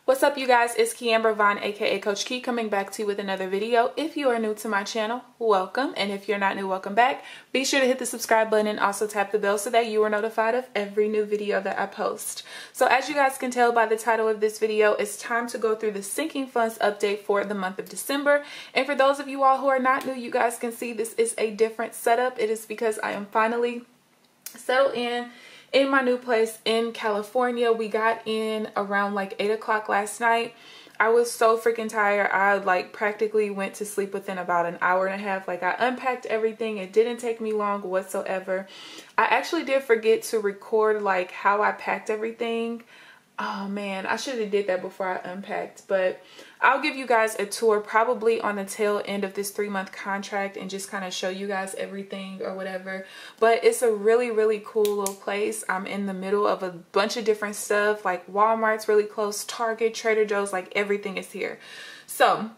What's up, you guys? It's KeAmber Vaughn, aka Coach Ke, coming back to you with another video. If you are new to my channel, welcome, and if you're not new, welcome back. Be sure to hit the subscribe button and also tap the bell so that you are notified of every new video that I post. So as you guys can tell by the title of this video, it's time to go through the sinking funds update for the month of December. And for those of you all who are not new, you guys can see this is a different setup. It is because I am finally settled in my new place in California. We got in around like 8 o'clock last night. I was so freaking tired. I like practically went to sleep within about an hour and a half. Like, I unpacked everything. It didn't take me long whatsoever. I actually did forget to record like how I packed everything. Oh man, I should have did that before I unpacked, but I'll give you guys a tour probably on the tail end of this 3-month contract and just kind of show you guys everything or whatever. But it's a really cool little place. I'm in the middle of a bunch of different stuff, like Walmart's really close, Target, Trader Joe's, like everything is here. So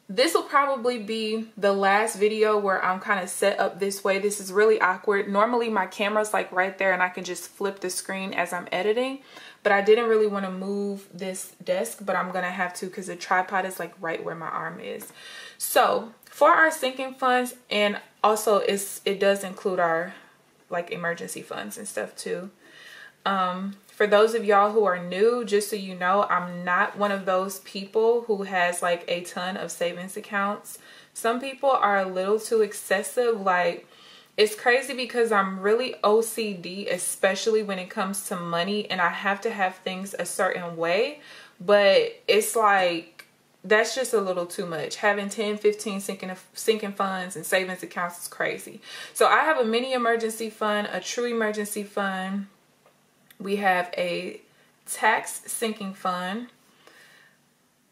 this will probably be the last video where I'm kind of set up this way. This is really awkward. Normally my camera's like right there and I can just flip the screen as I'm editing. But I didn't really want to move this desk, but I'm going to have to because the tripod is like right where my arm is. So for our sinking funds, and also it does include our like emergency funds and stuff too. For those of y'all who are new, just so you know, I'm not one of those people who has like a ton of savings accounts. Some people are a little too excessive. Like, it's crazy because I'm really OCD, especially when it comes to money, and I have to have things a certain way. But it's like, that's just a little too much. Having 10, 15 sinking funds and savings accounts is crazy. So I have a mini emergency fund, a true emergency fund. We have a tax sinking fund.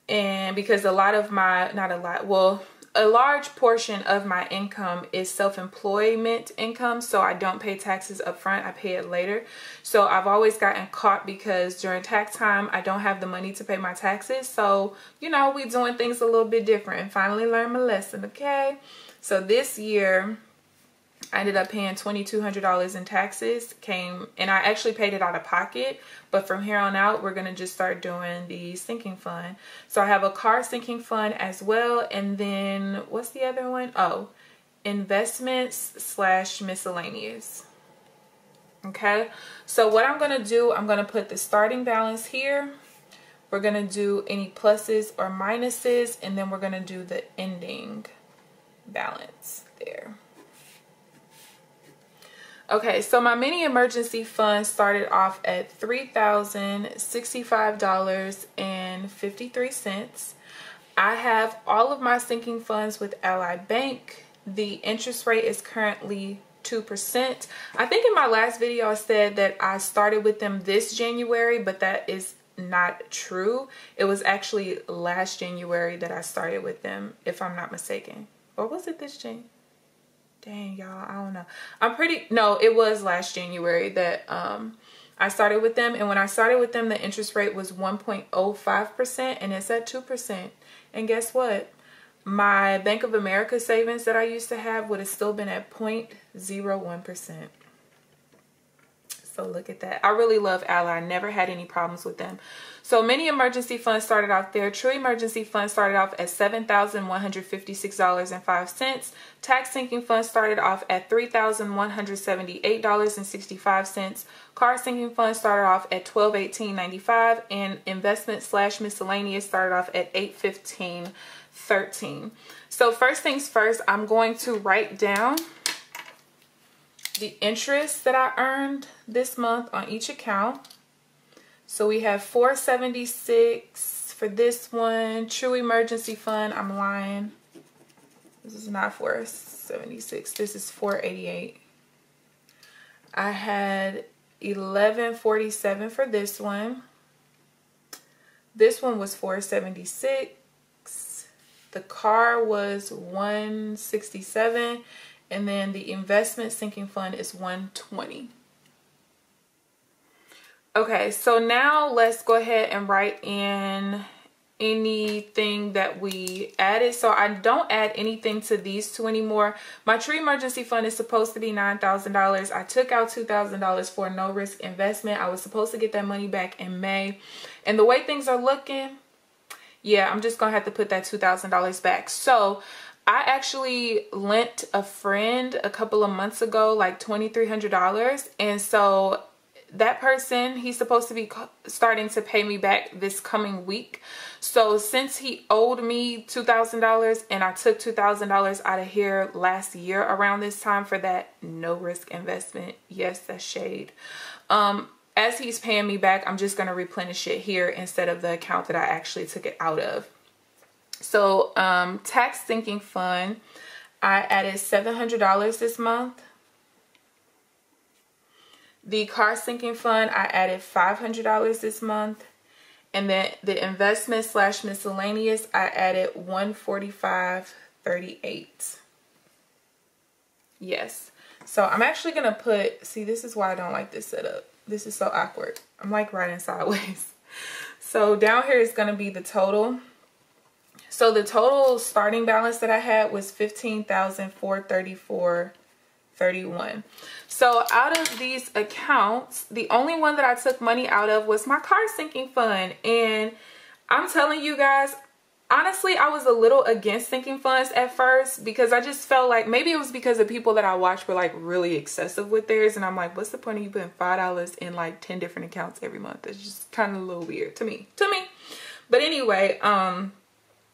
And because a lot of my, not a lot, well, a large portion of my income is self-employment income, so I don't pay taxes up front. I pay it later. So I've always gotten caught because during tax time, I don't have the money to pay my taxes. So, you know, we doing things a little bit different, and finally learned my lesson, okay? So this year, I ended up paying $2,200 in taxes, and I actually paid it out of pocket. But from here on out, we're going to just start doing the sinking fund. So I have a car sinking fund as well. And then what's the other one? Oh, investments / miscellaneous. Okay. So what I'm going to do, I'm going to put the starting balance here. We're going to do any pluses or minuses. And then we're going to do the ending balance there. Okay, so my mini emergency fund started off at $3,065.53. I have all of my sinking funds with Ally Bank. The interest rate is currently 2%. I think in my last video I said that I started with them this January, but that is not true. It was actually last January that I started with them, if I'm not mistaken. Or was it this January? Dang, y'all, I don't know. No, it was last January that I started with them. And when I started with them, the interest rate was 1.05% and it's at 2%. And guess what? My Bank of America savings that I used to have would have still been at 0.01%. So look at that. I really love Ally. I never had any problems with them. So mini emergency fund started off there. True emergency fund started off at $7,156.05. Tax sinking fund started off at $3,178.65. Car sinking fund started off at $1,218.95. And investment / miscellaneous started off at $815.13. So first things first, I'm going to write down the interest that I earned this month on each account. So we have $476 for this one. True emergency fund, I'm lying. This is not $476. This is $488. I had $1147 for this one. This one was $476. The car was $167. And then the investment sinking fund is $120. Okay, so now let's go ahead and write in anything that we added, so I don't add anything to these two anymore. My tree emergency fund is supposed to be $9,000. I took out $2,000 for a no risk investment. I was supposed to get that money back in May, and the way things are looking, yeah, I'm just gonna have to put that $2,000 back. So I actually lent a friend a couple of months ago like $2,300, and so that person, he's supposed to be starting to pay me back this coming week. So since he owed me $2,000 and I took $2,000 out of here last year around this time for that no risk investment, yes, that's shade. As he's paying me back, I'm just going to replenish it here instead of the account that I actually took it out of. So tax sinking fund, I added $700 this month. The car sinking fund, I added $500 this month. And then the investment / miscellaneous, I added $145.38. Yes. So I'm actually going to put, see, this is why I don't like this setup. This is so awkward. I'm like writing sideways. So down here is going to be the total. So the total starting balance that I had was $15,434.31. So out of these accounts, the only one that I took money out of was my car sinking fund. And I'm telling you guys, honestly, I was a little against sinking funds at first because I just felt like maybe it was because the people that I watched were like really excessive with theirs. And I'm like, what's the point of you putting $5 in like 10 different accounts every month? It's just kind of a little weird to me. But anyway,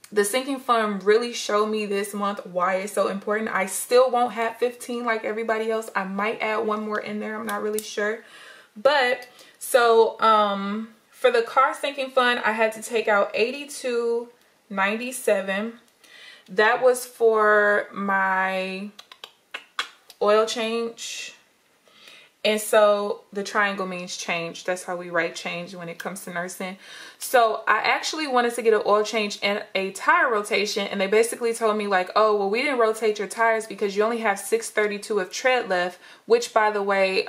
the sinking fund really showed me this month why it's so important. I still won't have 15 like everybody else. I might add one more in there. I'm not really sure. But so for the car sinking fund, I had to take out $82.97. That was for my oil change. And so the triangle means change. That's how we write change when it comes to nursing. So I actually wanted to get an oil change and a tire rotation. And they basically told me like, oh, well, we didn't rotate your tires because you only have 632 of tread left. Which, by the way,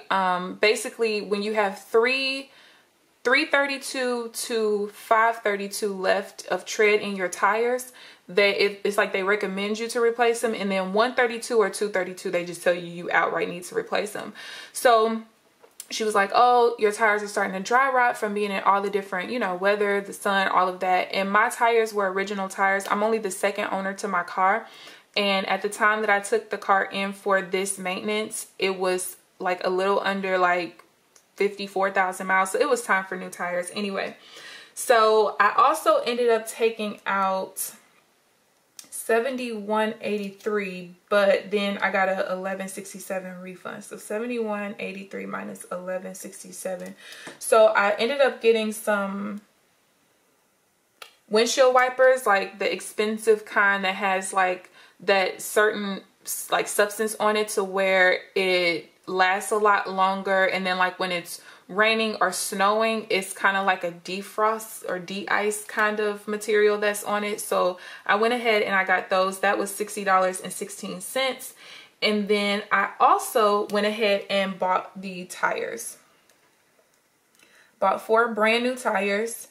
basically when you have 332 to 532 left of tread in your tires, it's like they recommend you to replace them, and then 132 or 232 they just tell you outright need to replace them. So she was like, oh, your tires are starting to dry rot from being in all the different, you know, weather, the sun, all of that. And my tires were original tires. I'm only the second owner to my car, and at the time that I took the car in for this maintenance, it was like a little under like 54,000 miles, so it was time for new tires anyway. So I also ended up taking out $71.83, but then I got a $11.67 refund. So $71.83 minus $11.67. So I ended up getting some windshield wipers, like the expensive kind that has like that certain like substance on it to where it lasts a lot longer, and then like when it's raining or snowing, it's kind of like a defrost or de-ice kind of material that's on it. So I went ahead and I got those. That was $60.16. And then I also went ahead and bought the tires. Bought 4 brand new tires.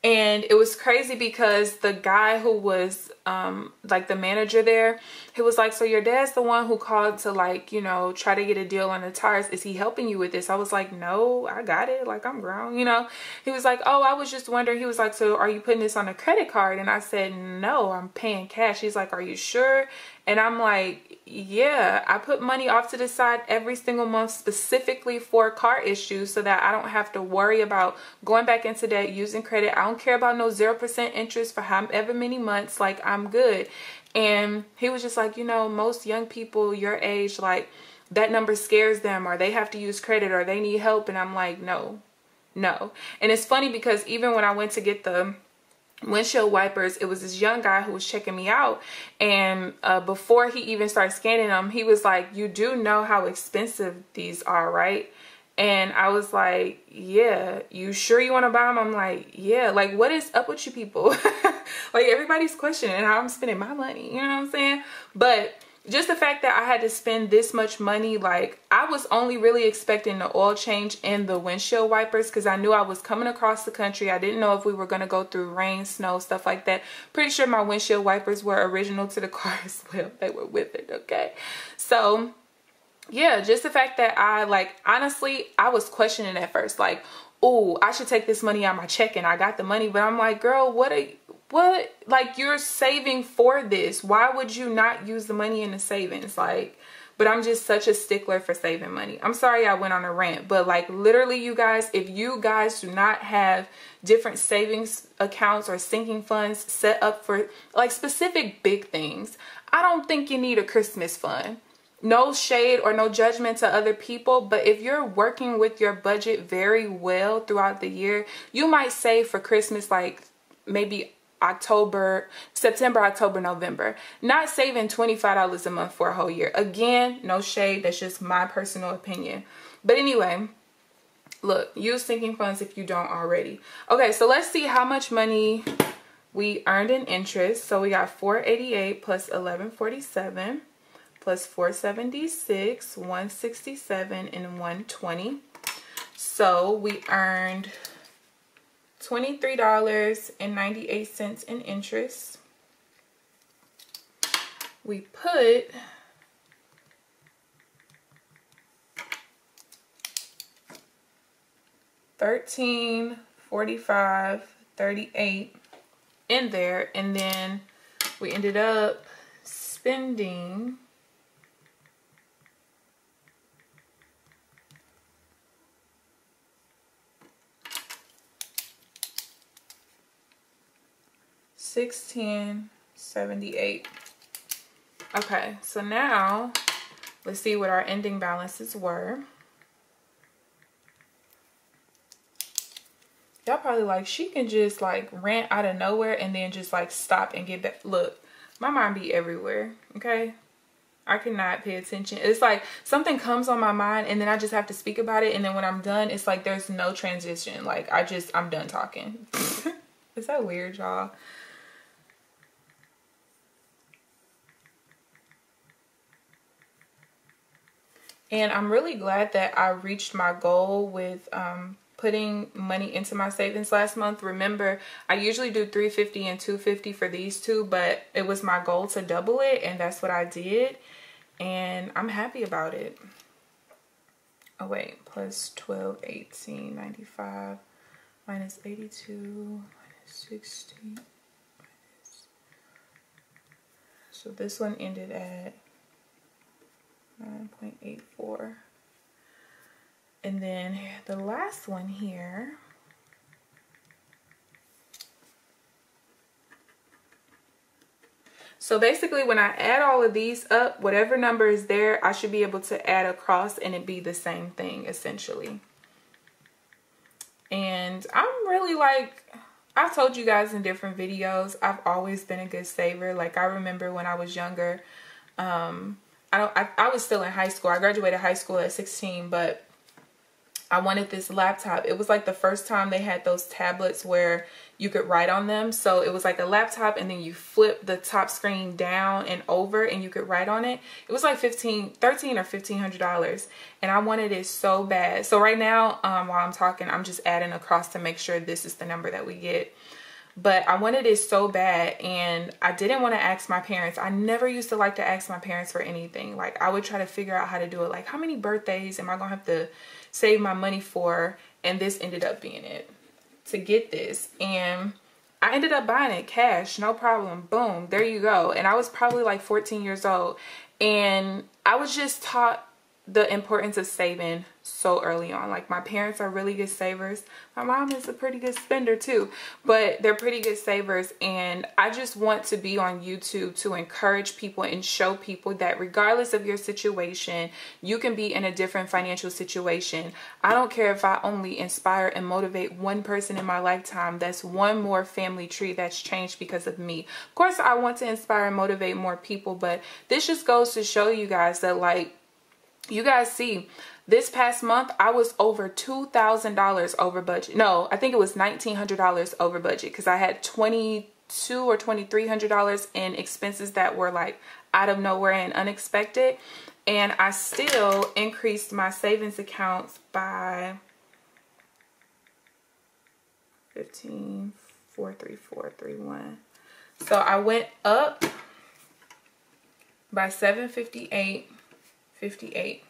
And it was crazy because the guy who was like the manager there, he was like, so your dad's the one who called to like, you know, try to get a deal on the tires. Is he helping you with this? I was like, no, I got it. Like, I'm grown, you know. He was like, oh, I was just wondering. He was like, so are you putting this on a credit card? And I said, no, I'm paying cash. He's like, are you sure? And I'm like, yeah, I put money off to the side every single month specifically for car issues so that I don't have to worry about going back into debt, using credit. I don't care about no 0% interest for however many months. Like, I'm good. And he was just like, you know, most young people your age, like that number scares them, or they have to use credit, or they need help. And I'm like, no. And it's funny because even when I went to get the windshield wipers, it was this young guy who was checking me out, and before he even started scanning them, he was like, you do know how expensive these are, right? And I was like, yeah. You sure you want to buy them? I'm like, yeah. Like, what is up with you people? Like, everybody's questioning how I'm spending my money, you know what I'm saying? But just the fact that I had to spend this much money, like I was only really expecting the oil change and the windshield wipers because I knew I was coming across the country. I didn't know if we were going to go through rain, snow, stuff like that. Pretty sure my windshield wipers were original to the car as well. They were with it, okay? So yeah, just the fact that I, like, honestly, I was questioning at first, like, oh, I should take this money out of my check, and I got the money, but I'm like, girl, what, like, you're saving for this. Why would you not use the money in the savings? Like, but I'm just such a stickler for saving money. I'm sorry I went on a rant, but like literally, you guys, if you guys do not have different savings accounts or sinking funds set up for like specific big things, I don't think you need a Christmas fund. No shade or no judgment to other people, but if you're working with your budget very well throughout the year, you might save for Christmas like maybe September, October, November. Not saving $25 a month for a whole year. Again, no shade, that's just my personal opinion. But anyway, look, use sinking funds if you don't already. Okay, so let's see how much money we earned in interest. So we got $488 plus $1147. Plus 476, 167, and 120. So we earned $23.98 in interest. We put $13.45.38 in there, and then we ended up spending $16.78. Okay, so now let's see what our ending balances were. Y'all probably like, she can just like rant out of nowhere and then just like stop and get back. Look, my mind be everywhere, okay? I cannot pay attention. It's like something comes on my mind and then I just have to speak about it, and then when I'm done, it's like there's no transition. Like I'm done talking. Is that weird, y'all? And I'm really glad that I reached my goal with putting money into my savings last month. Remember, I usually do $350 and $250 for these two, but it was my goal to double it, and that's what I did. And I'm happy about it. Oh wait, plus 12, 18, 95, minus 82, minus 60. So this one ended at 9.84. And then the last one here, so basically when I add all of these up, whatever number is there, I should be able to add across and it be the same thing essentially. And I'm really like, I've told you guys in different videos, I've always been a good saver. Like I remember when I was younger, I was still in high school. I graduated high school at 16, but I wanted this laptop. It was like the first time they had those tablets where you could write on them. So it was like a laptop and then you flip the top screen down and over and you could write on it. It was like $13 or $1,500 and I wanted it so bad. So right now, while I'm talking, I'm just adding across to make sure this is the number that we get. But I wanted it so bad and I didn't want to ask my parents. I never used to like to ask my parents for anything. Like I would try to figure out how to do it. Like how many birthdays am I going to have to save my money for? And this ended up being it to get this. And I ended up buying it cash, no problem. Boom, there you go. And I was probably like 14 years old. And I was just taught the importance of saving so early on. Like my parents are really good savers. My mom is a pretty good spender too, but they're pretty good savers. And I just want to be on YouTube to encourage people and show people that regardless of your situation, you can be in a different financial situation. I don't care if I only inspire and motivate one person in my lifetime. That's one more family tree that's changed because of me. Of course, I want to inspire and motivate more people, but this just goes to show you guys that, like, you guys see, this past month, I was over $2,000 over budget. No, I think it was $1,900 over budget because I had $2,200 or $2,300 in expenses that were like out of nowhere and unexpected. And I still increased my savings accounts by 15,434.31. So I went up by $758.58.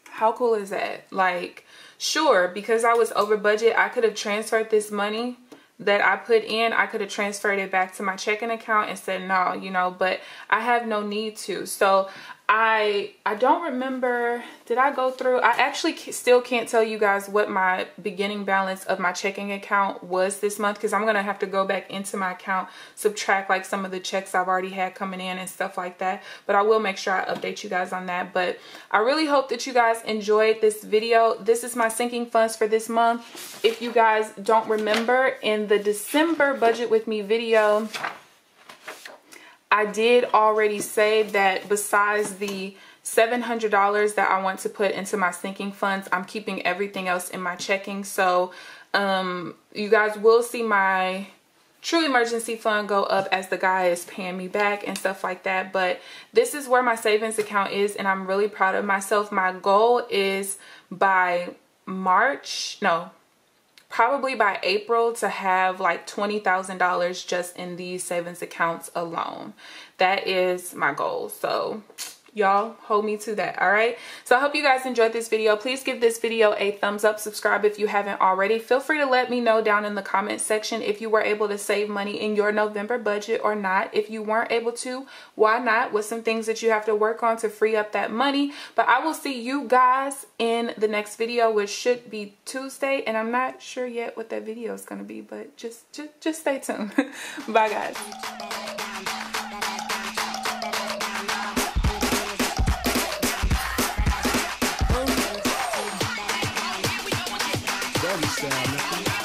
How cool is that? Like, sure, because I was over budget, I could have transferred this money that I put in. I could have transferred it back to my checking account and said no, you know, but I have no need to. So I don't remember, did I go through? I actually still can't tell you guys what my beginning balance of my checking account was this month, because I'm going to have to go back into my account, subtract like some of the checks I've already had coming in and stuff like that. But I will make sure I update you guys on that. But I really hope that you guys enjoyed this video. This is my sinking funds for this month. If you guys don't remember, in the December budget with me video, I did already say that besides the $700 that I want to put into my sinking funds, I'm keeping everything else in my checking. So you guys will see my true emergency fund go up as the guy is paying me back and stuff like that. But this is where my savings account is, and I'm really proud of myself. My goal is by probably by April to have like $20,000 just in these savings accounts alone. That is my goal. So y'all hold me to that. All right, so I hope you guys enjoyed this video. Please give this video a thumbs up, subscribe if you haven't already. Feel free to let me know down in the comment section if you were able to save money in your November budget or not. If you weren't able to, why not? With some things that you have to work on to free up that money. But I will see you guys in the next video, which should be Tuesday, and I'm not sure yet what that video is going to be, but just stay tuned. Bye guys. Sound,